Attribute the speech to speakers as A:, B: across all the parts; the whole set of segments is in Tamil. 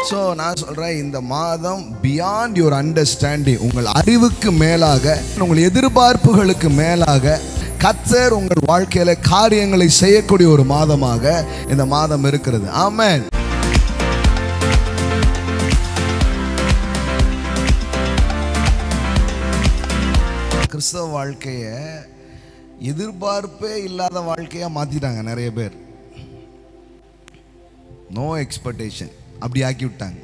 A: ஸோ நான் சொல்கிறேன், இந்த மாதம் பியாண்ட் யுவர் அண்டர்ஸ்டாண்டிங், உங்கள் அறிவுக்கு மேலாக, உங்கள் எதிர்பார்ப்புகளுக்கு மேலாக கர்த்தர் உங்கள் வாழ்க்கையில காரியங்களை செய்யக்கூடிய ஒரு மாதமாக இந்த மாதம் இருக்கிறது. ஆமென். கிறிஸ்தவ வாழ்க்கையை எதிர்பார்ப்பே இல்லாத வாழ்க்கையா மாத்திட்டாங்க நிறைய பேர். நோ எக்ஸ்பெக்டேஷன் அப்படி ஆக்கி விட்டாங்க.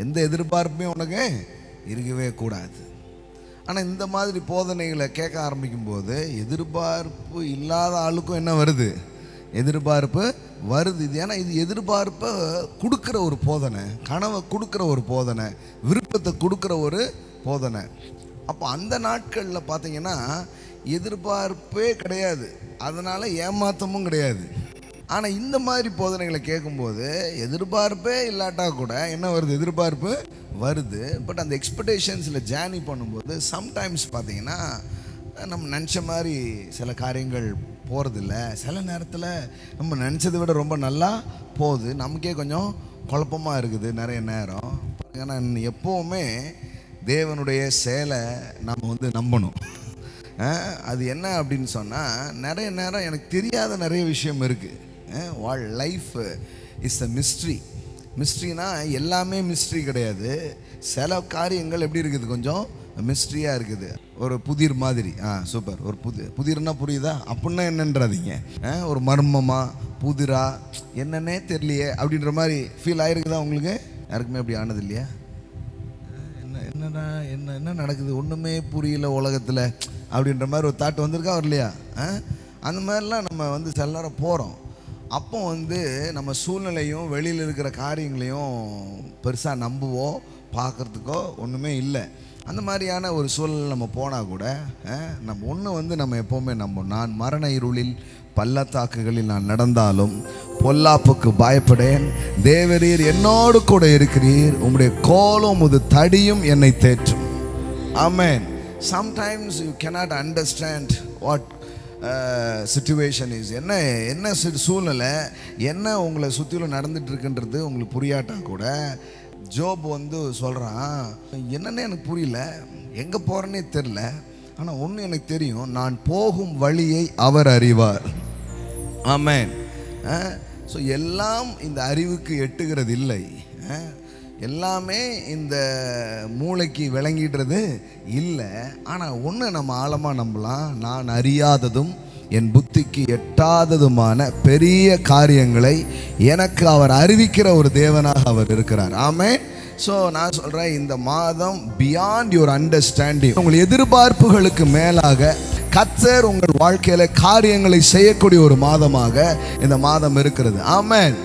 A: எந்த எதிர்பார்ப்புமே உனக்கு இருக்கவே கூடாது. ஆனால் இந்த மாதிரி போதனைகளை கேட்க ஆரம்பிக்கும் போது எதிர்பார்ப்பு இல்லாத ஆளுக்கும் என்ன வருது? எதிர்பார்ப்பு வருது. இது ஏன்னா இது எதிர்பார்ப்பை கொடுக்குற ஒரு போதனை, கனவை கொடுக்குற ஒரு போதனை, விருப்பத்தை கொடுக்குற ஒரு போதனை. அப்போ அந்த நாட்களில் பார்த்தீங்கன்னா எதிர்பார்ப்பே கிடையாது, அதனால் ஏமாற்றமும் கிடையாது. ஆனால் இந்த மாதிரி போதனைகளை கேட்கும்போது எதிர்பார்ப்பே இல்லாட்டா கூட என்ன வருது? எதிர்பார்ப்பு வருது. பட் அந்த எக்ஸ்பெக்டேஷன்ஸில் ஜேர்னி பண்ணும்போது சம்டைம்ஸ் பார்த்தீங்கன்னா நம்ம நினச்ச மாதிரி சில காரியங்கள் போகிறதில்ல. சில நேரத்தில் நம்ம நினச்சதை விட ரொம்ப நல்லா போகுது. நமக்கே கொஞ்சம் குழப்பமாக இருக்குது நிறைய நேரம். ஏன்னா எப்போவுமே தேவனுடைய செயலை நம்ம நம்பணும். அது என்ன அப்படின்னு சொன்னால், நிறைய நேரம் எனக்கு தெரியாத நிறைய விஷயம் இருக்குது. Life is a mystery. மிஸ்ட்ரினா எல்லாமே மிஸ்ட்ரி கிடையாது. சில காரியங்கள் எப்படி இருக்குது? கொஞ்சம் மிஸ்ட்ரியாக இருக்குது. ஒரு புதிர் மாதிரி. சூப்பர். ஒரு புதிர்னா புரியுதா? அப்படின்னா என்னன்றாதீங்க. ஒரு மர்மமா புதிரா என்னன்னே தெரியலையே அப்படின்ற மாதிரி ஃபீல் ஆகிருக்குதா உங்களுக்கு? யாருக்குமே அப்படி ஆனது இல்லையா? என்னடா என்ன நடக்குது, ஒன்றுமே புரியல உலகத்தில் அப்படின்ற மாதிரி ஒரு தாட் வந்திருக்கா இல்லையா? அந்த மாதிரிலாம் நம்ம சில நேரம் போகிறோம். அப்போ நம்ம சூழ்நிலையும் வெளியில் இருக்கிற காரியங்களையும் பெருசாக நம்புவோம், பார்க்குறதுக்கோ ஒன்றுமே இல்லை. அந்த மாதிரியான ஒரு சூழ்நிலை நம்ம போனால் கூட நம்ம ஒன்று நம்ம எப்போவுமே நம்புவோம். நான் மரண இருளில் பள்ளத்தாக்குகளில் நான் நடந்தாலும் பொல்லாப்புக்கு பயப்படேன், தேவரீர் என்னோடு கூட இருக்கிறீர், உம்முடைய கோலும் உமது தடியும் என்னை தேற்றும். ஆமென். Sometimes you cannot understand what situation is. என்ன சூழ்நிலை, என்ன உங்களை சுற்றிலும் நடந்துட்டு இருக்குன்றது உங்களுக்கு புரியாட்டா கூட ஜோப் சொல்கிறான், என்னன்னு எனக்கு புரியல, எங்கே போகிறேன்னே தெரில, ஆனால் ஒன்று எனக்கு தெரியும், நான் போகும் வழியை அவர் அறிவார். ஆமென். ஸோ எல்லாம் இந்த அறிவுக்கு எட்டுகிறது இல்லை, எல்லாமே இந்த மூளைக்கு விளங்கிடுறது இல்லை. ஆனால் ஒன்று நம்ம ஆழமாக நம்பலாம், நான் அறியாததும் என் புத்திக்கு எட்டாததுமான பெரிய காரியங்களை எனக்கு அவர் அறிவிக்கிற ஒரு தேவனாக அவர் இருக்கிறார். ஆமென். ஸோ நான் சொல்கிறேன், இந்த மாதம் பியாண்ட் யுவர் அண்டர்ஸ்டாண்டிங், உங்கள் எதிர்பார்ப்புகளுக்கு மேலாக கர்த்தர் உங்கள் வாழ்க்கையில காரியங்களை செய்யக்கூடிய ஒரு மாதமாக இந்த மாதம் இருக்கிறது. ஆமென்.